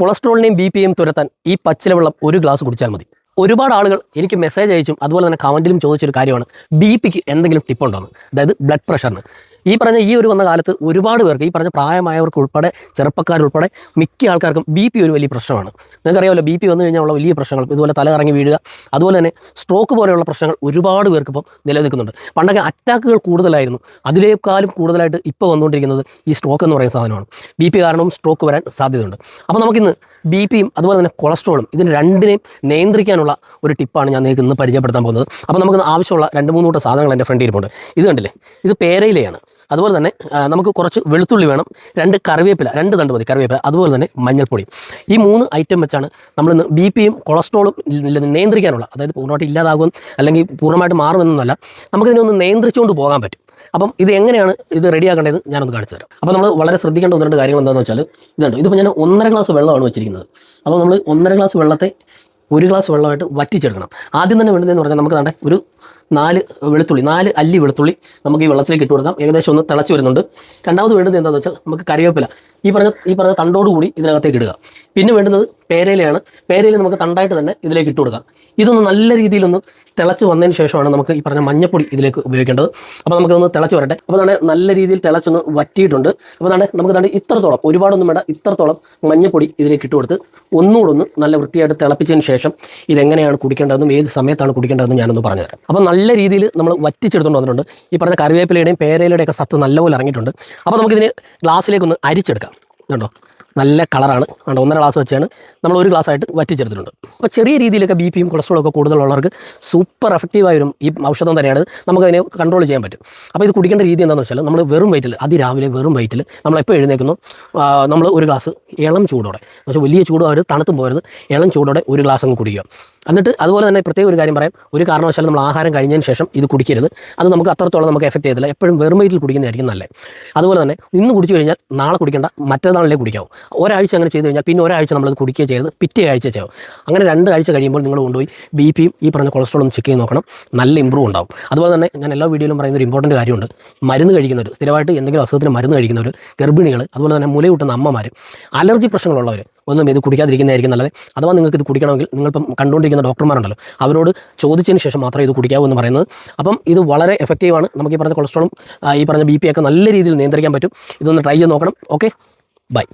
കൊളസ്ട്രോളിനെയും ബി.പിയും തുരത്താൻ ഈ പച്ചിലവെള്ളം ഒരു ഗ്ലാസ് കുടിച്ചാൽ മതി. ഒരുപാട് ആളുകൾ എനിക്ക് മെസ്സേജ് അയച്ചും അതുപോലെ തന്നെ കമൻറ്റിലും ചോദിച്ചൊരു കാര്യമാണ് ബി.പിക്ക് എന്തെങ്കിലും ടിപ്പുണ്ടോ എന്ന്, അതായത് ബ്ലഡ് പ്രഷറിന്. ഈ പറഞ്ഞ വന്ന കാലത്ത് ഒരുപാട് പേർക്ക്, ഈ പറഞ്ഞ പ്രായമായവർക്ക് ഉൾപ്പെടെ ചെറുപ്പക്കാരുൾപ്പെടെ മിക്ക ആൾക്കാർക്കും ബി.പി ഒരു വലിയ പ്രശ്നമാണ്. നിങ്ങൾക്കറിയാമല്ലോ, ബി.പി വന്നു കഴിഞ്ഞാൽ ഉള്ള വലിയ പ്രശ്നങ്ങൾ ഇതുപോലെ തല കറങ്ങി വീഴുക, അതുപോലെ തന്നെ സ്ട്രോക്ക് പോലെയുള്ള പ്രശ്നങ്ങൾ ഒരുപാട് പേർക്ക് ഇപ്പം നിലനിൽക്കുന്നുണ്ട്. പണ്ടൊക്കെ അറ്റാക്കുകൾ കൂടുതലായിരുന്നു, അതിനേക്കാളും കൂടുതലായിട്ട് ഇപ്പോൾ വന്നുകൊണ്ടിരിക്കുന്നത് ഈ സ്ട്രോക്ക് എന്ന് പറയുന്ന സാധനമാണ്. ബി.പി കാരണവും സ്ട്രോക്ക് വരാൻ സാധ്യതയുണ്ട്. അപ്പോൾ നമുക്കിന്ന് ബി.പിയും അതുപോലെ തന്നെ കൊളസ്ട്രോളും ഇതിന് രണ്ടിനെയും നിയന്ത്രിക്കാനുള്ള ഒരു ടിപ്പാണ് ഞാൻ നിങ്ങൾക്ക് ഇന്ന് പരിചയപ്പെടുത്താൻ പോകുന്നത്. അപ്പോൾ നമുക്ക് ആവശ്യമുള്ള 2-3 കൂട്ടം സാധനങ്ങൾ എൻ്റെ ഫ്രണ്ടിൽ ഇരിപ്പുണ്ട്. ഇത് കണ്ടില്ലേ, ഇത് പേരയിലയാണ്. അതുപോലെ തന്നെ നമുക്ക് കുറച്ച് വെളുത്തുള്ളി വേണം, 2 കറിവേപ്പില, 2 തണ്ട് മതി കറിവേപ്പില, അതുപോലെ തന്നെ മഞ്ഞൾപ്പൊടി. ഈ 3 ഐറ്റം വെച്ചാണ് നമ്മളിന്ന് ബി.പിയും കൊളസ്ട്രോളും നിയന്ത്രിക്കാനുള്ള, അതായത് പൂർണ്ണമായിട്ട് ഇല്ലാതാകും അല്ലെങ്കിൽ പൂർണ്ണമായിട്ട് മാറുമെന്നല്ല, നമുക്കിതിനൊന്ന് നിയന്ത്രിച്ചുകൊണ്ട് പോകാൻ പറ്റും. അപ്പം ഇത് എങ്ങനെയാണ് ഇത് റെഡിയാക്കേണ്ടത് ഞാനൊന്ന് കാണിച്ചു തരാം. അപ്പോൾ നമ്മൾ വളരെ ശ്രദ്ധിക്കേണ്ട 1-2 കാര്യങ്ങൾ എന്താണെന്ന് വെച്ചാൽ, ഇതുണ്ട്, ഇതിപ്പോൾ ഞാൻ 1.5 ഗ്ലാസ് വെള്ളമാണ് വെച്ചിരിക്കുന്നത്. അപ്പോൾ നമ്മൾ 1.5 ഗ്ലാസ് വെള്ളത്തെ 1 ഗ്ലാസ് വെള്ളമായിട്ട് വറ്റിച്ചെടുക്കണം. ആദ്യം തന്നെ വേണ്ടതെന്ന് പറഞ്ഞാൽ നമുക്ക് വേണ്ട ഒരു 4 വെളുത്തുള്ളി, 4 അല്ലി വെളുത്തുള്ളി നമുക്ക് ഈ വെള്ളത്തിലേക്ക് ഇട്ട് കൊടുക്കാം. ഏകദേശം ഒന്ന് തിളച്ച് വരുന്നുണ്ട്. രണ്ടാമത് വേണ്ടത് എന്താണെന്ന് വെച്ചാൽ നമുക്ക് കറിവേപ്പില ഈ പറഞ്ഞ തണ്ടോടുകൂടി ഇതിനകത്തേക്ക് ഇടുക. പിന്നെ വേണ്ടുന്നത് പേരയിലയാണ്. പേരയില നമുക്ക് തണ്ടായിട്ട് തന്നെ ഇതിലേക്ക് ഇട്ട് കൊടുക്കാം. ഇതൊന്ന് നല്ല രീതിയിലൊന്ന് തിളച്ച് വന്നതിന് ശേഷമാണ് നമുക്ക് ഈ പറഞ്ഞ മഞ്ഞപ്പൊടി ഇതിലേക്ക് ഉപയോഗിക്കേണ്ടത്. അപ്പോൾ നമുക്കൊന്ന് തിളച്ച് വരട്ടെ. അപ്പോൾ തന്നെ നല്ല രീതിയിൽ തിളച്ചൊന്ന് വറ്റിയിട്ടുണ്ട്. അപ്പോൾ നമുക്ക് ഇത്രത്തോളം, ഒരുപാടൊന്നും വേണ്ട, ഇത്രത്തോളം മഞ്ഞപ്പൊടി ഇതിലേക്ക് ഇട്ട് കൊടുത്ത് ഒന്നുകൂടെ നല്ല വൃത്തിയായിട്ട് തിളപ്പിച്ചതിന് ശേഷം ഇതെങ്ങനെയാണ് കുടിക്കേണ്ടതെന്നും ഏത് സമയത്താണ് കുടിക്കേണ്ടതെന്നും ഞാനൊന്ന് പറഞ്ഞുതരാം. അപ്പോൾ നല്ല രീതിയിൽ നമ്മൾ വറ്റിച്ചെടുത്തുകൊണ്ട് വന്നിട്ടുണ്ട്. ഈ പറഞ്ഞ കറിവേപ്പിലയുടെയും പേരയിലയുടെയൊക്കെ സത്ത് നല്ലപോലെ ഇറങ്ങിയിട്ടുണ്ട്. അപ്പോൾ നമുക്കിതിന് ഗ്ലാസ്സിലേക്കൊന്ന് അരിച്ചെടുക്കാം. കണ്ടോ, നല്ല കളറാണ്. 1.5 ഗ്ലാസ് വെച്ചാണ് നമ്മൾ 1 ഗ്ലാസ്സായിട്ട് വറ്റിച്ചെടുത്തിട്ടുണ്ട്. അപ്പോൾ ചെറിയ രീതിയിലൊക്കെ ബി.പിയും കൊളസ്ട്രോളും ഒക്കെ കൂടുതലുള്ളവർക്ക് സൂപ്പർ എഫക്റ്റീവായൊരു ഈ ഔഷധം തന്നെയാണ്. നമുക്കതിനെ കൺട്രോൾ ചെയ്യാൻ പറ്റും. അപ്പോൾ ഇത് കുടിക്കേണ്ട രീതി എന്താണെന്ന് വെച്ചാൽ, നമ്മൾ വെറും വയറ്റിൽ, അതിരാവിലെ വെറും വയറ്റിൽ നമ്മളെപ്പോൾ എഴുന്നേക്കുന്നു, നമ്മൾ 1 ഗ്ലാസ് ഇളം ചൂടോടെ, പക്ഷേ വലിയ ചൂടും അവർ തണുത്തും പോകരുത്, ഇളം ചൂടോടെ 1 ഗ്ലാസ് അങ്ങ് കുടിക്കുക. എന്നിട്ട് അതുപോലെ തന്നെ പ്രത്യേക ഒരു കാര്യം പറയാം, ഒരു കാരണവശാലും നമ്മൾ ആഹാരം കഴിഞ്ഞതിന് ശേഷം ഇത് കുടിക്കരുത്. അത് നമുക്ക് അത്രത്തോളം നമുക്ക് എഫക്റ്റ് ചെയ്തില്ല. എപ്പോഴും വെറും വയറ്റിൽ കുടിക്കുന്നതായിരിക്കും നല്ലത്. അതുപോലെ തന്നെ ഇന്ന് കുടിച്ചു കഴിഞ്ഞാൽ നാളെ കുടിക്കേണ്ട, മറ്റന്നാളിലേ കുടിക്കാവും. ഒരാഴ്ച അങ്ങനെ ചെയ്ത് കഴിഞ്ഞാൽ പിന്നെ ഒരാഴ്ച നമ്മളത് കുടിക്കുക ചെയ്ത് പിറ്റേ ആഴ്ച ചെയ്യും. അങ്ങനെ 2 ആഴ്ച കഴിയുമ്പോൾ നിങ്ങൾ കൊണ്ടുപോയി ബി.പിയും ഈ പറഞ്ഞ കൊളസ്ട്രോളും ചെക്ക് ചെയ്ത് നോക്കണം. നല്ല ഇമ്പ്രൂവ് ഉണ്ടാവും. അതുപോലെ തന്നെ ഞാൻ എല്ലാ വീഡിയോയിലും പറയുന്ന ഒരു ഇമ്പോർട്ടൻറ്റ് കാര്യമുണ്ട്, മരുന്ന് കഴിക്കുന്നവർ, സ്ഥിരമായിട്ട് എന്തെങ്കിലും അസുഖത്തിന് മരുന്ന് കഴിക്കുന്നവർ, ഗർഭിണികൾ, അതുപോലെ തന്നെ മുലയൂട്ടുന്ന അമ്മമാർ, അലർജി പ്രശ്നങ്ങളുള്ളവർ ഒന്നും ഇത് കുടിക്കാതിരിക്കുന്നതായിരിക്കും നല്ലത്. അഥവാ നിങ്ങൾക്ക് ഇത് കുടിക്കണമെങ്കിൽ നിങ്ങളിപ്പം കണ്ടുകൊണ്ടിരിക്കുന്ന ഡോക്ടർമാരുണ്ടല്ലോ, അവരോട് ചോദിച്ചതിന് ശേഷം മാത്രമേ ഇത് കുടിക്കാവൂ എന്ന് പറയുന്നത്. അപ്പം ഇത് വളരെ എഫക്റ്റീവാണ്. നമുക്ക് ഈ പറഞ്ഞ കൊളസ്ട്രോളും ഈ പറഞ്ഞ ബി.പി ഒക്കെ നല്ല രീതിയിൽ നിയന്ത്രിക്കാൻ പറ്റും. ഇതൊന്ന് ട്രൈ ചെയ്ത് നോക്കണം. Okay, by.